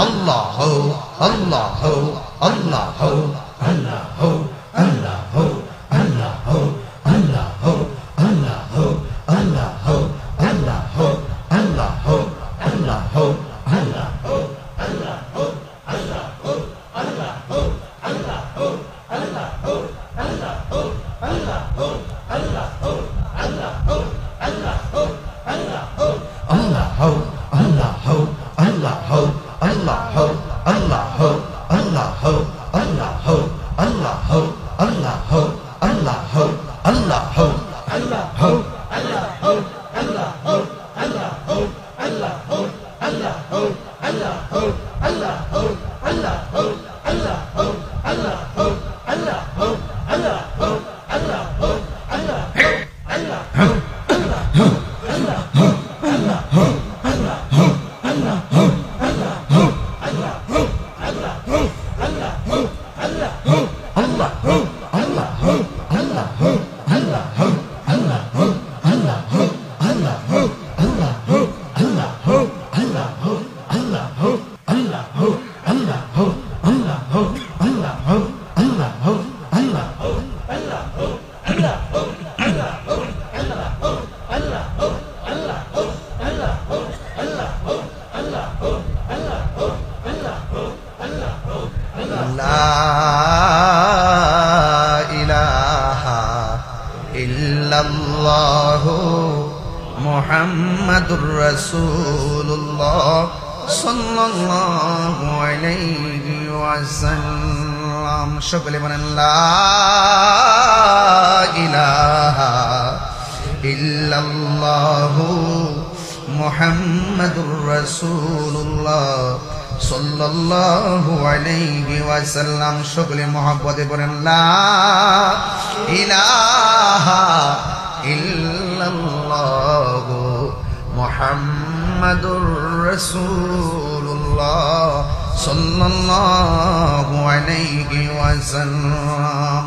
আল্লাহ আল্লাহ আল্লাহ আল্লাহ আল্লাহ আল্লাহ আল্লাহ আল্লাহ আল্লাহ আল্লাহ আল্লাহ আল্লাহ মুহাম্মাদুর রাসূলুল্লাহ সাল্লাল্লাহু আলাইহি ওয়াসাল্লাম। সকলে বলেন লা ইলাহা ইল্লাল্লাহু মুহাম্মাদুর রাসূলুল্লাহ সাল্লাল্লাহু আলাইহি ওয়াসাল্লাম। সকলে মহব্বতে বলেন লা ইলাহা ইল্লাল্লাহু মুহাম্মাদুর রাসূলুল্লাহ সাল্লাল্লাহু আলাইহি ওয়াসাল্লাম।